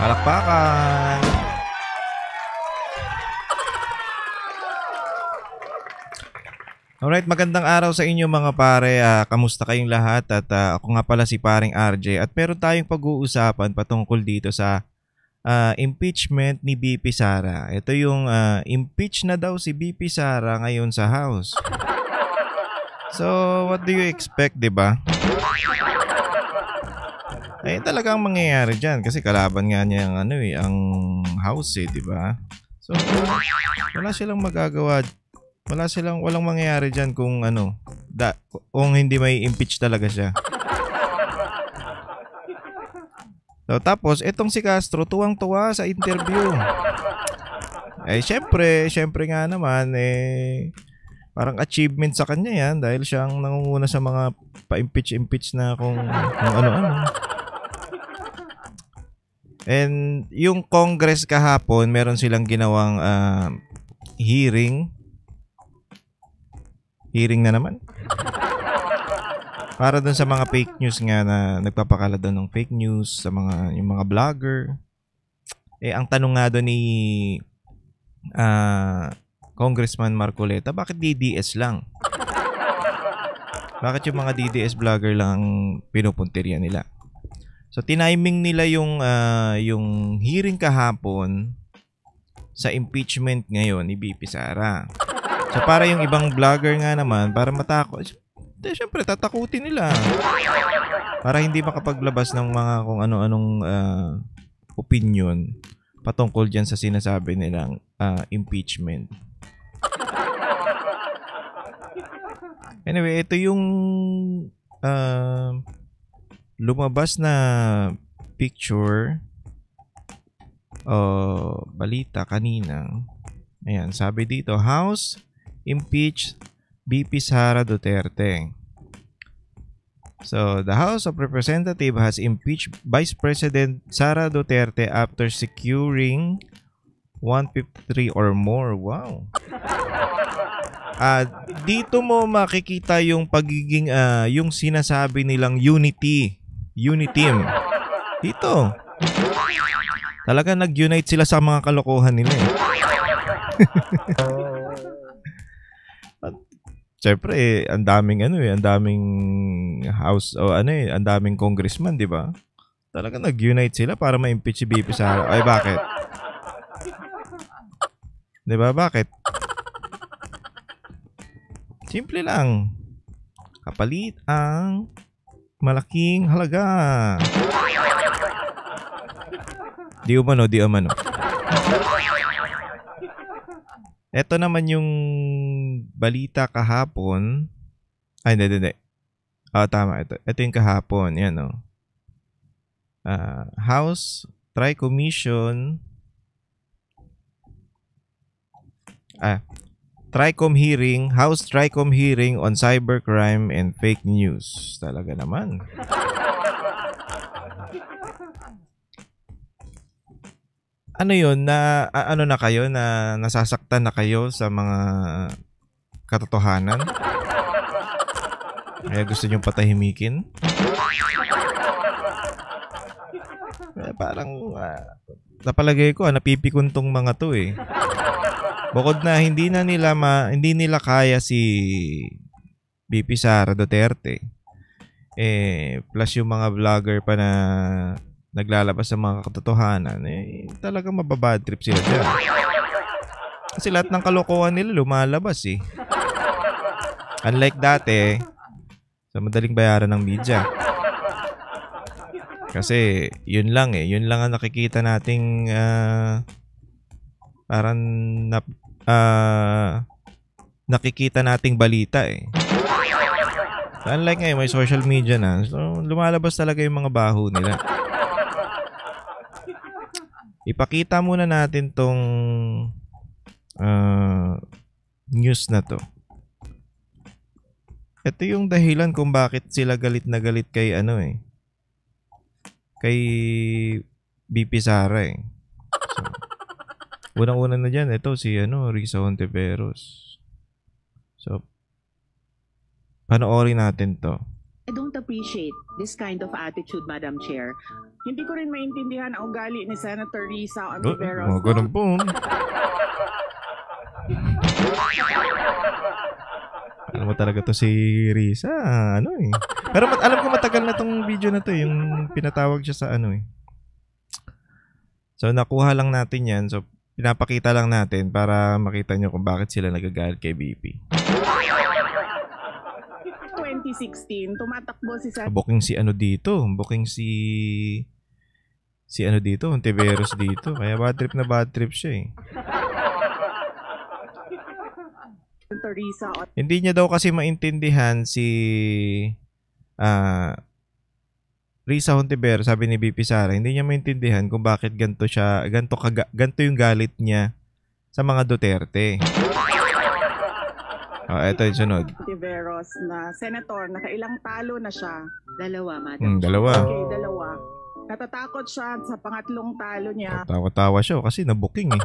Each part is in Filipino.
Palakpakan! Alright, magandang araw sa inyo mga pare. Kamusta kayong lahat? At ako nga pala si paring RJ. At meron tayong pag-uusapan patungkol dito sa impeachment ni BP Sara. Ito yung impeach na daw si BP Sara ngayon sa House. So, what do you expect, di ba? Ay, talagang mangyayari dyan kasi kalaban nga niya ang House di ba? So, wala silang magagawa. Walang mangyayari dyan kung kung hindi may impeach talaga siya. So, tapos, etong si Castro, tuwang-tuwa sa interview. Syempre nga naman, parang achievement sa kanya yan dahil siyang nangunguna sa mga pa-impeach na kung ano-ano. And yung Congress kahapon, meron silang ginawang hearing na naman. Para dun sa mga fake news nga na nagpapakala doon ng fake news sa yung mga vlogger. Ang tanong nga doon ni Congressman Marcoleta, bakit DDS lang? Bakit yung mga DDS vlogger lang ang pinupuntirya nila? So tiniming nila yung hearing kahapon sa impeachment ngayon ni BP Sara. So para yung ibang vlogger nga naman, para matakot, syempre tatakutin nila. Para hindi makapaglabas ng mga kung ano-anong opinion patungkol dyan sa sinasabi nilang impeachment. Anyway, ito yung lumabas na picture o balita kanina. Ayan, sabi dito, House impeach BP Sara Duterte. So, the House of Representatives has impeached Vice President Sara Duterte after securing 153 or more. Wow. Dito mo makikita yung pagiging yung sinasabi nilang unity team. Dito. Talaga nag-unite sila sa mga kalokohan nila. Siyempre, ang daming house o ang daming congressman, 'di ba? Talaga nag-unite sila para ma-impeach si BP Sara. Ay bakit? 'Di ba? Bakit? Simple lang. Kapalit ang malaking halaga. Di umano. Ito naman yung balita kahapon. Ay, hindi. Tama. Ito yung kahapon. Yan, House Tri-Commission. Tricom hearing, House Tricom hearing on cybercrime and fake news. Talaga naman. Ano yun, na kayo, na nasasaktan na kayo sa mga katotohanan? Kaya gusto nyong patahimikin? Parang napalagay ko, napipikon tong mga to Bukod na hindi nila kaya si BP Sara Duterte. Plus yung mga vlogger pa na naglalabas sa mga katotohanan, talagang mababad trip sila dyan. Kasi lahat ng kalokohan nila lumalabas Unlike dati, sa madaling bayaran ng media. Kasi yun lang ang nakikita nating parang nakikita nating balita Unlike ngayon, may social media na. So, lumalabas talaga yung mga baho nila. Ipakita muna natin tong news na to. Ito yung dahilan kung bakit sila galit na galit kay kay BP Sara So, unang-una na dyan, ito si Risa Hontiveros. So, panoorin natin to. I don't approve appreciate this kind of attitude, Madam Chair. Hindi ko rin maintindihan ang ugali ni Senator Risa Ontiveros. Ganun po. Alam mo talaga to si Risa, ano eh. Pero alam ko matagal na tong video na to, yung pinatawag siya sa ano eh. So nakuha lang natin yan, so pinapakita lang natin para makita nyo kung bakit sila nagagalit kay BP. 2016, tumatakbo si Senator. Booking si ano dito, booking si ano dito, Ontiveros dito. Kaya bad trip siya eh. Risa. Hindi niya daw kasi maintindihan si Risa Ontiveros, sabi ni BP Sara, hindi niya maintindihan kung bakit ganito yung galit niya sa mga Duterte. Ito yung sunod. Ontiveros na senator, nakailang talo na siya. Dalawa, Madam. Dalawa. Okay, dalawa. Natatakot siya sa pangatlong talo niya. Tawa-tawa siya kasi na-booking eh.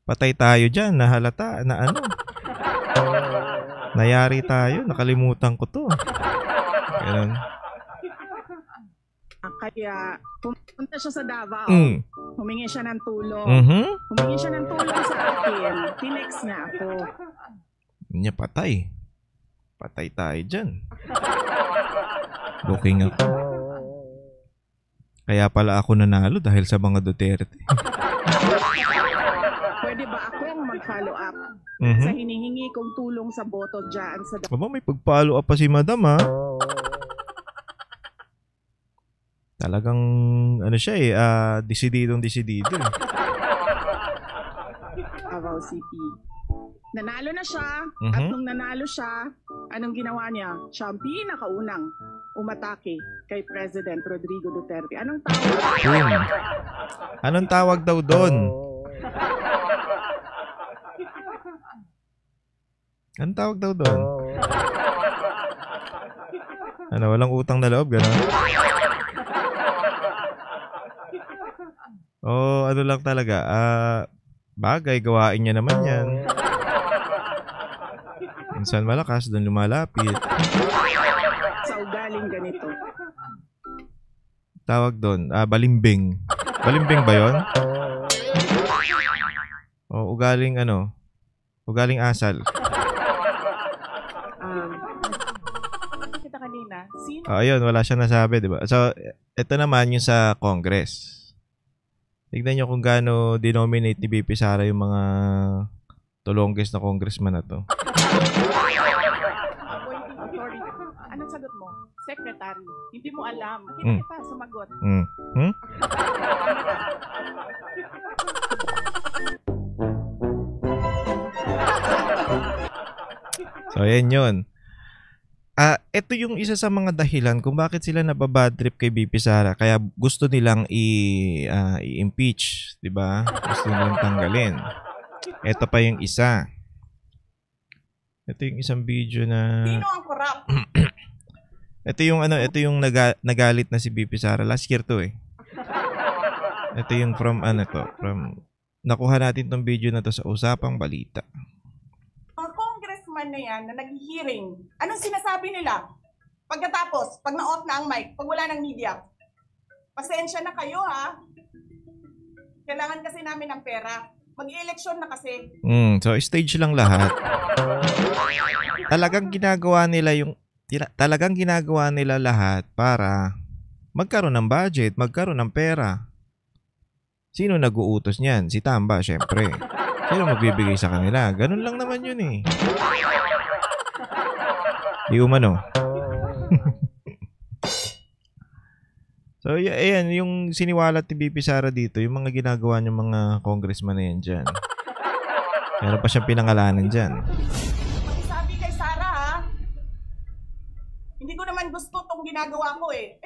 Patay tayo dyan, nahalata, na ano. Nayari tayo, nakalimutan ko to. Ganun. Kaya pumunta siya sa Davao. Humingi siya ng tulong. Humingi siya ng tulong sa akin. Tinex na ako. Niya patay. Patay tayo dyan. Booking ako. Kaya pala ako nanalo dahil sa mga Duterte. Pwede ba akong mag-follow up sa hinihingi kong tulong sa boto dyan sa Davao? Aba, may pag-follow up pa si Madam ha. Talagang ano siya eh, desididong. Davao City. Nanalo na siya at nung nanalo siya, anong ginawa niya? Siya ang pinakaunang umatake kay President Rodrigo Duterte. Anong tawag? Anong tawag daw doon? Anong tawag daw doon? Ano, walang utang na loob, gano'n? Ano lang talaga, bagay, gawain niya naman yan. Minsan malakas, doon lumalapit. Sa ugaling ganito. Tawag doon, balimbing. Balimbing ba yun? Ugaling ano? Ugaling asal. Kita kanina, sino? Ayun, wala siya nasabi, di ba? So, ito naman yung sa Congress. Tignan nyo kung gaano denominate ni BP Sara yung mga longest na congressman na to. Appointing authority. Anong sagot mo? Secretary. Hindi mo alam. Kita sumagot. So, ayan yun. Ito yung isa sa mga dahilan kung bakit sila nababad trip kay BP Sara. Kaya gusto nilang i-impeach, 'di ba? Gusto nilang tanggalin. Ito pa yung isa. Ito yung isang video na Sino ang corrupt? ito yung nagalit na si BP Sara last year to eh. Ito yung from nakuha natin tong video na to sa Usapang Balita. Na yan na nag-hearing, anong sinasabi nila? Pagkatapos, pag na-off na ang mic, pag wala ng media, pasensya na kayo ha. Kailangan kasi namin ng pera. Mag-eleksyon na kasi. So stage lang lahat. Talagang ginagawa nila lahat para magkaroon ng budget, magkaroon ng pera. Sino nag-uutos niyan? Si Tamba, syempre. Sino magbibigay sa kanila? Ganun lang naman yun eh. Di umano. So, ayan, yung siniwalat ni BP Sara dito, yung mga ginagawa niyong mga congressman na yan dyan. Meron pa siyang pinangalanan dyan. Sabi kay Sara ha, hindi ko naman gusto tong ginagawa mo eh.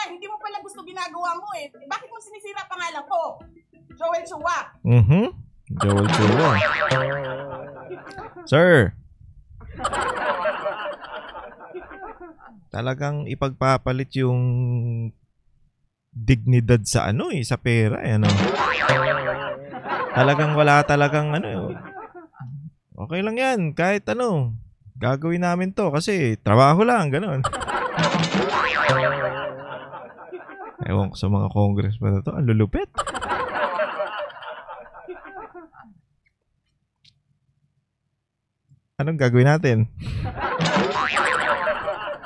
Hindi mo pala gusto ginagawa mo eh. Bakit mo sinisira pangalan ko? Joel Chua. Joel Chua. Sir. Talagang ipagpapalit yung dignidad sa sa pera ano. Talagang wala talagang Okay lang 'yan kahit Gagawin namin to kasi trabaho lang, ganun. Ewan ko sa mga congressman na to. Ang lulupit. Anong gagawin natin?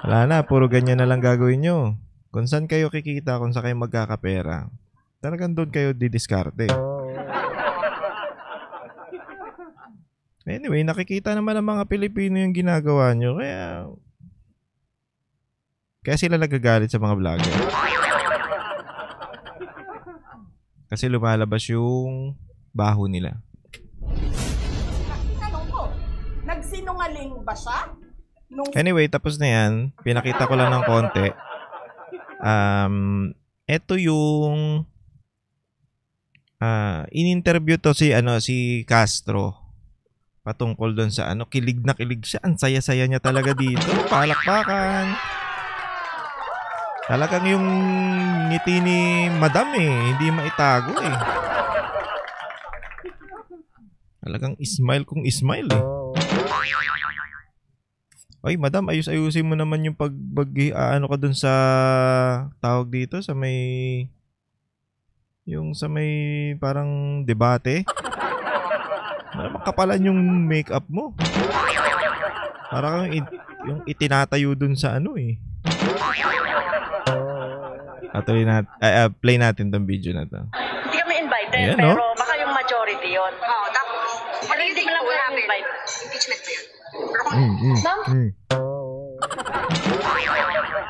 Wala na, puro ganyan na lang gagawin nyo. Kung saan kayo kikita, kung saan kayo magkakapera, talagang doon kayo didiskarte. Anyway, nakikita naman ng mga Pilipino yung ginagawa nyo, kaya sila nagagalit sa mga vlogger. Kasi lumalabas yung baho nila. Tinanong ko, nagsinungaling ba siya? Anyway, tapos na yan. Pinakita ko lang ng konti. Ito yung in-interview to si Castro patungkol doon sa kilig na kilig siya. Ang saya-saya niya talaga dito. Palakpakan. Talagang yung ngiti ni Madam hindi maitago Talagang smile kung smile Ay, Madam, ayusin mo naman yung ka dun sa tawag dito sa may parang debate. Ano makapalan yung makeup mo? Parang yung itinatayo dun sa play natin tong video na to. Hindi kami invited, Ayan, pero baka yung majority yun. Tapos, Pero hindi mo lang kami invite. impeachment ba yun?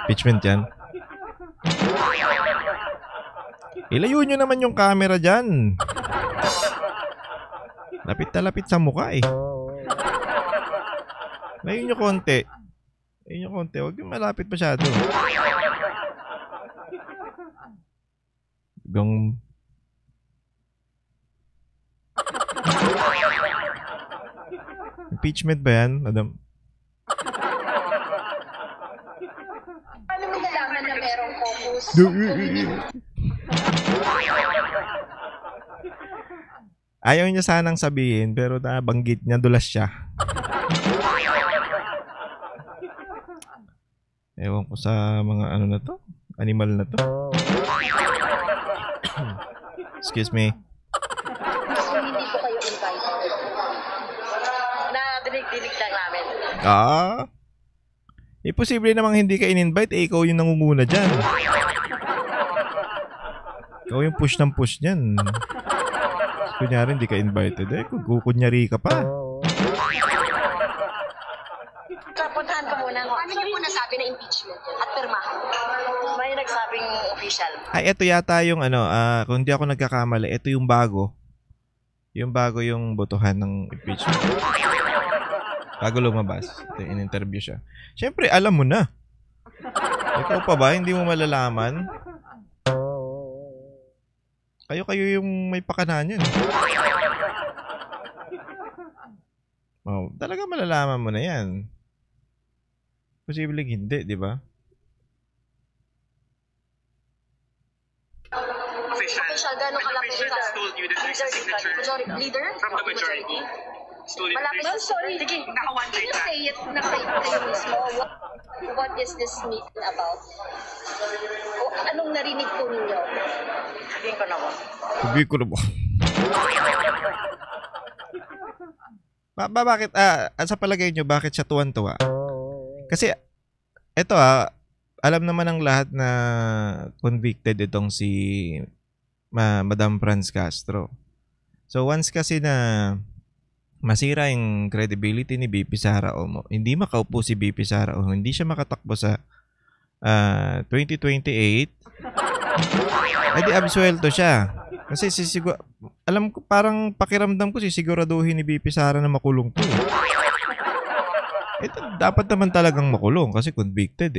Impeachment yan. Ilayo nyo naman yung camera dyan. Lapit na lapit sa mukha Layo nyo konti. Huwag yung malapit masyado. Impeachment ba yan, Madam? Paano mo nalaman na merong focus? Ayaw niya sanang sabihin, pero nabanggit niya, dulas siya. Ewan ko sa mga na to, animal na to. Excuse me. So, hindi ko kayo invited. Na dinig-dinig lang namin. Posible namang hindi ka in-invite, ikaw yung nangunguna dyan. Ikaw yung push ng push dyan. Kunyari, hindi ka invited. Kukunyari ka pa. Puntahan ka muna. Paano niyo po nasabi na impeachment yun? At pirmahan? May nagsabing official. Ay, ito yata yung kung hindi ako nagkakamali, ito yung bago. Yung bago yung botohan ng impeachment. Bago lumabas. Ito, in-interview siya. Siyempre, alam mo na. Ikaw pa ba? Hindi mo malalaman? Kayo yung may pakananan yan. Talaga malalaman mo na yan. Posibleng hindi, di ba? Official, gano'ng kalaki Official ka? has told you that there's a signature Leader? from the majority. Stolen Malapit there's- sa sorry. Sige, naka-one Can day you na. say it na kayo mismo? What is this meeting about? O anong narinig po ninyo? Sabihin ko na mo. Sabi ko na ba? Bakit, sa palagay nyo, bakit siya tuwan-tuwa? Kasi, eto alam naman ng lahat na convicted itong si Madam Franz Castro. So, once kasi na masira yung credibility ni BP Sara Omo, hindi makaupo si BP Sara Omo, hindi siya makatakbo sa 2028, ay di absuelto siya. Kasi alam ko, parang pakiramdam ko sisiguraduhin ni BP Sara na makulong to. Ito, dapat naman talagang makulong kasi convicted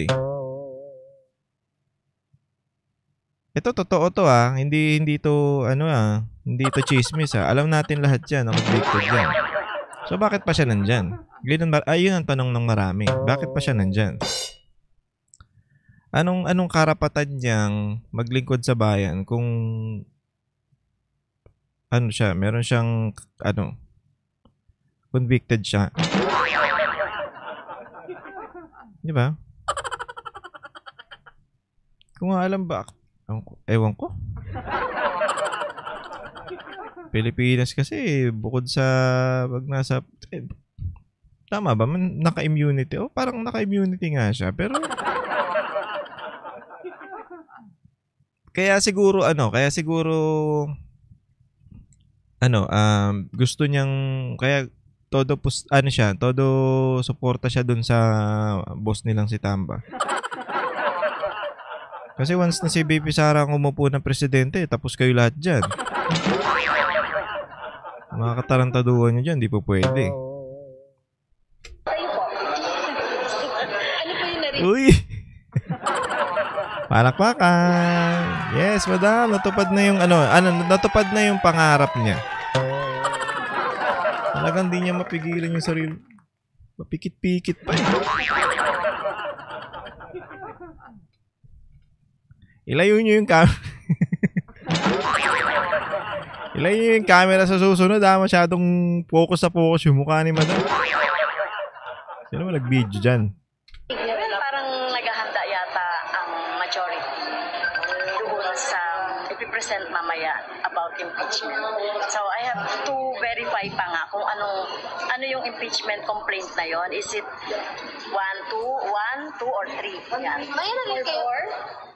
Ito, totoo to Hindi to, hindi to chismis Alam natin lahat yan, na convicted yan. So, bakit pa siya nandyan? Yun ang tanong ng marami. Bakit pa siya nandyan? Anong karapatan niyang maglingkod sa bayan kung meron siyang convicted siya. Di ba? Kung nga alam ba, ewan ko. Pilipinas kasi, bukod sa, pag nasa, tama ba? Naka-immunity. Oh, parang naka-immunity nga siya. Pero, kaya siguro, gusto niyang, kaya, todo suporta siya dun sa boss nilang si Tamba. Kasi once na si BP Sara ang umupo ng presidente, tapos kayo lahat dyan. Mga katarantaduhan nyo dyan, di po pwede. Kayo po. Ano po yung narinig? Uy! Palakpakan! Yes, madam, natupad na yung natupad na yung pangarap niya. Talagang di niya mapigilan yung sarili. Mapikit-pikit pa eh. Ilayo niyo yung Ilayo niyo yung camera sa susunod ha. Masyadong focus sa focus yung mukha ni madam. Sino mo nag-video dyan? Parang naghahanda yata ang majority doon sa ipipresent mamaya about impeachment. So I have to verify pa nga kung ano yung impeachment complaint na yon. Is it 1, 2, or 3? Yan. May nalang kayo?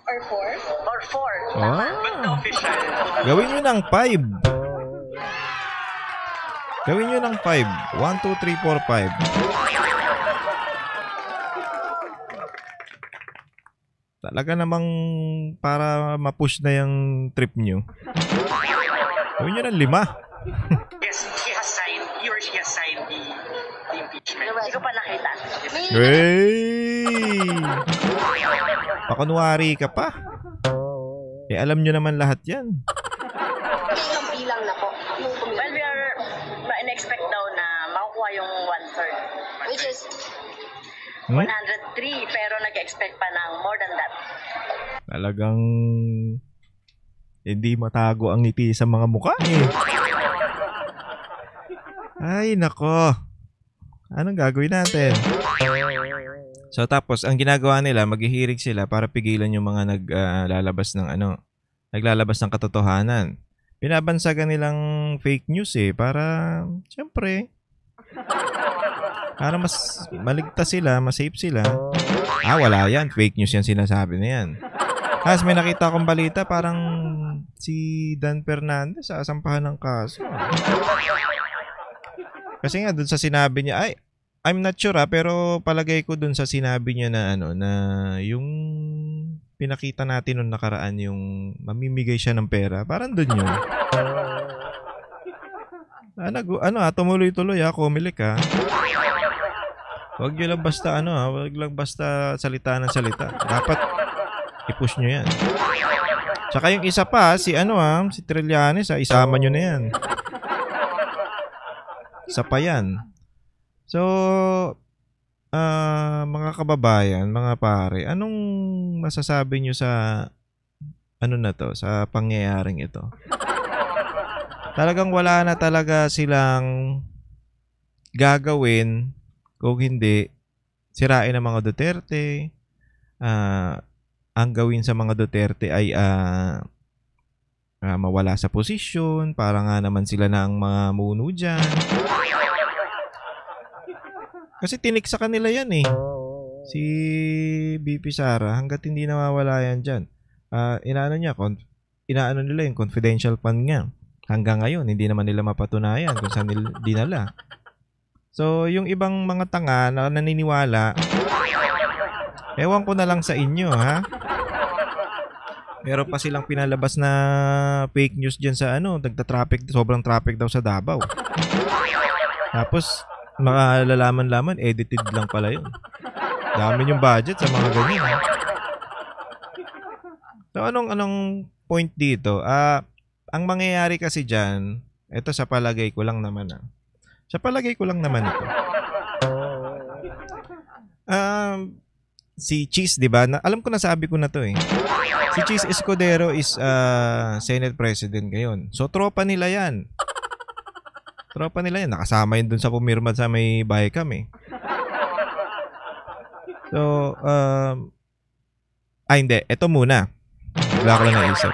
Or 4? Or 4. Ah. But the official. Gawin nyo ng 5. Gawin nyo ng 5. 1, 2, 3, 4, 5. Talaga namang para ma-push na yung trip nyo. Gawin nyo ng 5. Yes, he or she has signed the impeachment. Hindi ko pa nakita. Hey! Pakunwari ka pa. Eh, alam nyo naman lahat yan. Ilang bilang na po. Well, we are in-expect daw na makukuha yung 1/3. Which is, 103, pero nag-expect pa ng more than that. Talagang hindi matago ang ngiti sa mga mukha eh. Ay, nako. Anong gagawin natin? So, tapos, ang ginagawa nila, maghihirig sila para pigilan yung mga naglalabas ng katotohanan. Binabansagan nilang fake news eh, para, syempre, para mas maligtas sila, mas safe sila. Wala yan. Fake news yan sinasabi na yan. Tapos may nakita akong balita, parang si Dan Fernandez asampahan ng kaso. Kasi nga, dun sa sinabi niya, I'm not sure pero palagay ko dun sa sinabi niya na na yung pinakita natin nung nakaraan yung mamimigay siya ng pera. Parang dun yun. Tumuloy-tuloy kumilik ha. Huwag nyo lang basta huwag lang basta salita ng salita. Dapat i-push nyo yan. Tsaka yung isa pa, si Trillanes isama nyo na yan. Isa pa yan. So, mga kababayan, mga pare, anong masasabi nyo sa sa pangyayaring ito? Talagang wala na talaga silang gagawin kung hindi sirain ang mga Duterte. Ang gawin sa mga Duterte ay mawala sa posisyon, para nga naman sila na ang mga muno dyan. Kasi tinik sa kanila yan eh. Si BP Sara, hanggat hindi nawawala yan dyan. Inaano nila yung confidential fund nga. Hanggang ngayon, hindi naman nila mapatunayan kung saan nila dinala. So, yung ibang mga tanga na naniniwala, ewan ko na lang sa inyo, ha? Meron pa silang pinalabas na fake news dyan sa nagta-traffic, sobrang traffic daw sa Davao. Tapos, makalalaman-laman, edited lang pala yun. Dami yung budget sa mga ganyan. Ha? So, anong point dito? Ang mangyayari kasi dyan, ito sa palagay ko lang naman. Sa palagay ko lang naman ito. Si Cheese, di ba? Alam ko, nasabi ko na to eh. Si Cheese Escudero is Senate President ngayon. So, tropa nila yan. Nakasama yun dun sa pumirma sa may Baycam eh. So, hindi. Ito muna. Bigla ko lang naisip.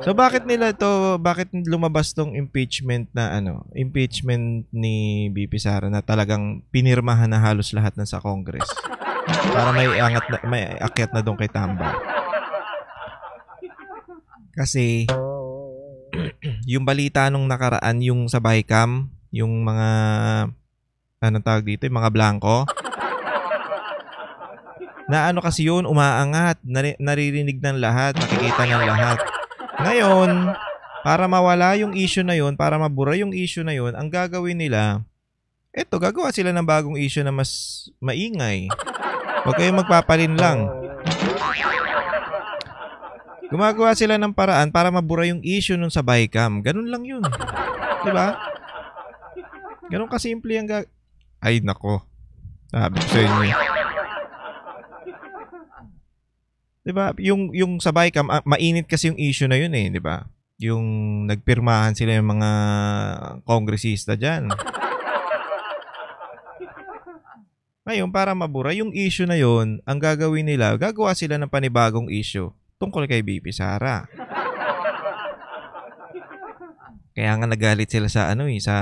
So, bakit lumabas tong impeachment ni BP Sara na talagang pinirmahan na halos lahat na sa Congress? Para may akyat na doon kay Tamba. Kasi, yung balita nung nakaraan, yung sa Bicam, yung mga, anong tawag dito, yung mga blanco, na ano kasi yun, umaangat, naririnig ng lahat, nakikita ng lahat. Ngayon, para mawala yung issue na yun, para mabura yung issue na yun, ang gagawin nila, gagawa sila ng bagong issue na mas maingay. Huwag kayong magpapalin lang. Gumagawa sila ng paraan para mabura yung issue nun sa Bicam. Ganun lang yun. Diba? Ganun kasimple ang Ay, nako. Sabi ko sa inyo. Diba? Yung sa Bicam, mainit kasi yung issue na yun eh. Diba? Yung nagpirmahan sila yung mga kongresista dyan. Ngayon, para mabura yung issue na yun, ang gagawin nila, gagawa sila ng panibagong issue tungkol kay BP Sara. Kaya nga nagalit sila sa sa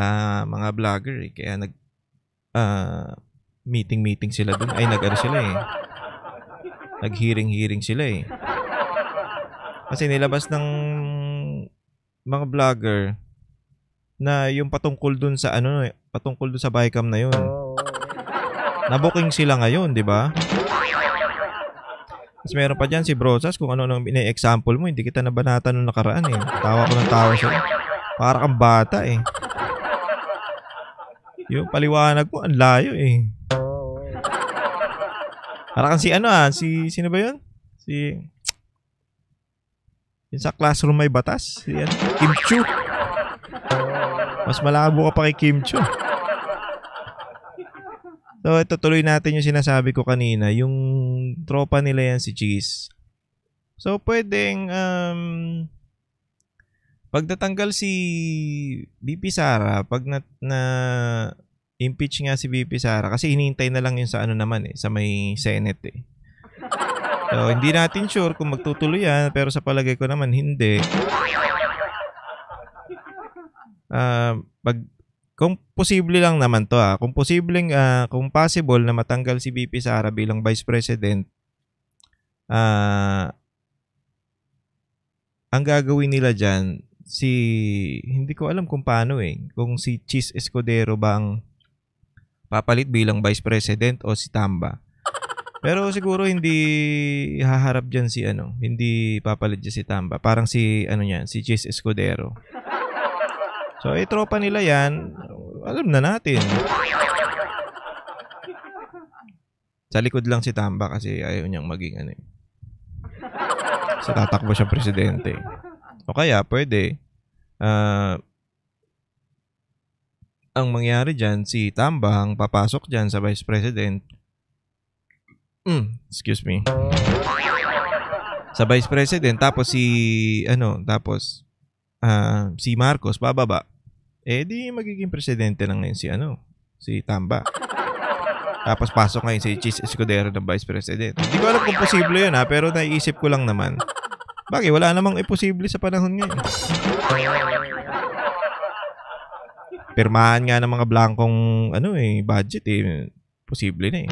mga vlogger eh. Kaya meeting sila dun. Ay, sila eh. Nag-hearing sila eh. Kasi nilabas ng mga vlogger na yung patungkol dun sa patungkol dun sa Bicam na yun. Nabuking sila ngayon, di ba? Tapos meron pa dyan si Brosas, kung ano nang ine-example mo, hindi kita nabanatan nung nakaraan eh. Tawa ko ng tawa siya. Para kang bata eh. Yung paliwanag mo, ang layo eh. Para kang sino ba yun? Yung sa classroom may batas. Kim Chu. Mas malabo ka pa kay Kim Chu. So, ito tuloy natin yung sinasabi ko kanina. Yung tropa nila yan si Cheese. So, pwedeng pag natanggal si BP Sara, pag impeach nga si BP Sara, kasi hinihintay na lang yun sa sa may Senate eh. So, hindi natin sure kung magtutuloy yan, pero sa palagay ko naman, hindi. Kung posible lang naman to kung possible na matanggal si BP Sara bilang Vice President, ang gagawin nila dyan, hindi ko alam kung paano kung si Cheese Escudero ba ang papalit bilang Vice President o si Tamba. Pero siguro hindi haharap dyan hindi papalit dyan si Tamba. Parang si Cheese Escudero. So, tropa nila yan. Alam na natin. Sa likod lang si Tamba kasi ayaw niyang maging Sa tatakbo siyang presidente. O kaya, pwede. Ang mangyari dyan, si Tamba ang papasok dyan sa Vice President. Excuse me. Sa Vice President, tapos si Marcos bababa. Di magiging presidente na ngayon si Tamba. Tapos pasok ngayon si Cheese Escudero ng Vice President. Hindi ko alam kung posible yun pero naiisip ko lang naman. Bagay, wala namang imposible sa panahon ngayon. Pirmahan nga ng mga blankong budget posible na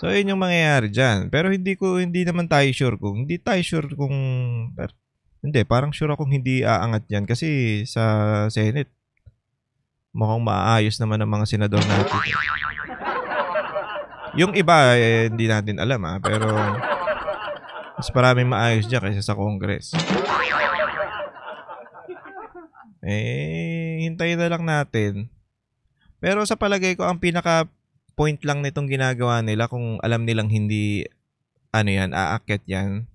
So, yun yung mangyayari dyan. Pero hindi naman tayo sure kung parang sure akong hindi aangat yan kasi sa Senate mukhang maayos naman ang mga senador natin. Yung iba hindi natin alam pero mas maraming maayos dyan kaysa sa Congress. Hintayin na lang natin. Pero sa palagay ko ang pinaka point lang nitong ginagawa nila kung alam nilang hindi aakyat yan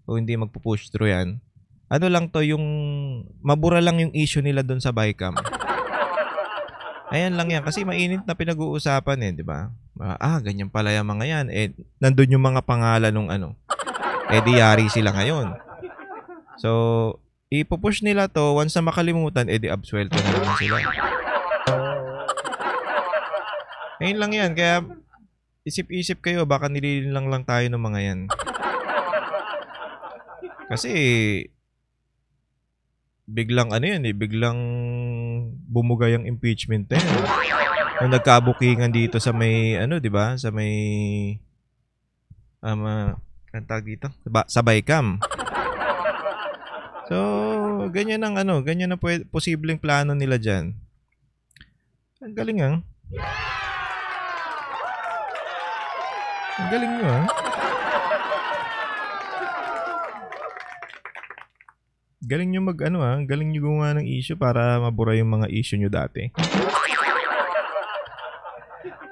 o hindi magpo-push through yan. Lang to, yung mabura lang yung issue nila doon sa Bicam. Ayan lang yan. Kasi mainit na pinag-uusapan di ba? Ganyan pala yung mga yan. Nandun yung mga pangalan nung di yari sila ngayon. So, ipupush nila to. Once na makalimutan, di absuelto na naman sila. Ayun lang yan. Kaya isip-isip kayo, baka nililang lang tayo ng mga yan. Kasi biglang ano yan eh, biglang bumugay ang impeachment na yan. Nung nagkabukingan dito sa may, ano, di ba? Sa may, ang tawag dito? Sa Baykam. So, ganyan ang ano, ganyan ang posibleng plano nila dyan. Ang galing ah. Ang galing nyo ah. Galing nyo mag ano ah, galing nyo gumawa ng issue para mabura yung mga issue nyo dati.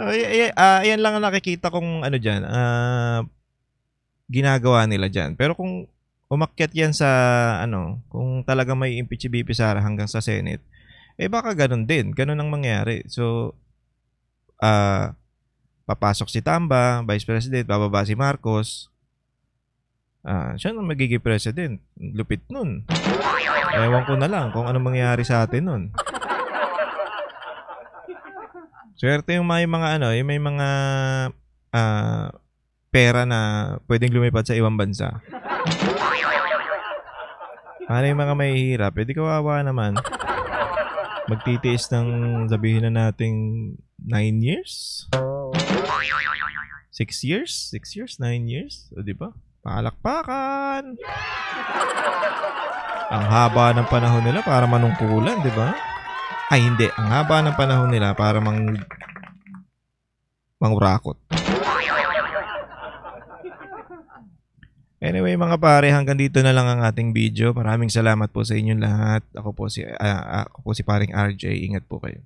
Ayan lang ang nakikita kong ano dyan, ginagawa nila dyan. Pero kung umakyat yan sa ano, kung talaga may impeach si BP Sara hanggang sa Senate, eh baka ganun din, ganun ang mangyari. So, papasok si Tamba, Vice President, bababa si Marcos, siya na magiging president. Lupit nun. Ewan ko na lang kung ano mangyayari sa atin nun. Swerte yung may mga ano, yung may mga pera na pwedeng lumipad sa ibang bansa. Ano yung mga mahihirap? Pwede kawawa naman. Magtitiis ng sabihin na nating 9 years? 6 years? 6 years? 9 years? O diba? Palakpakan! Ang haba ng panahon nila para manungkulan, di ba? Ay, hindi. Ang haba ng panahon nila para mangurakot. Anyway, mga pare, hanggang dito na lang ang ating video. Maraming salamat po sa inyong lahat. Ako po si paring RJ. Ingat po kayo.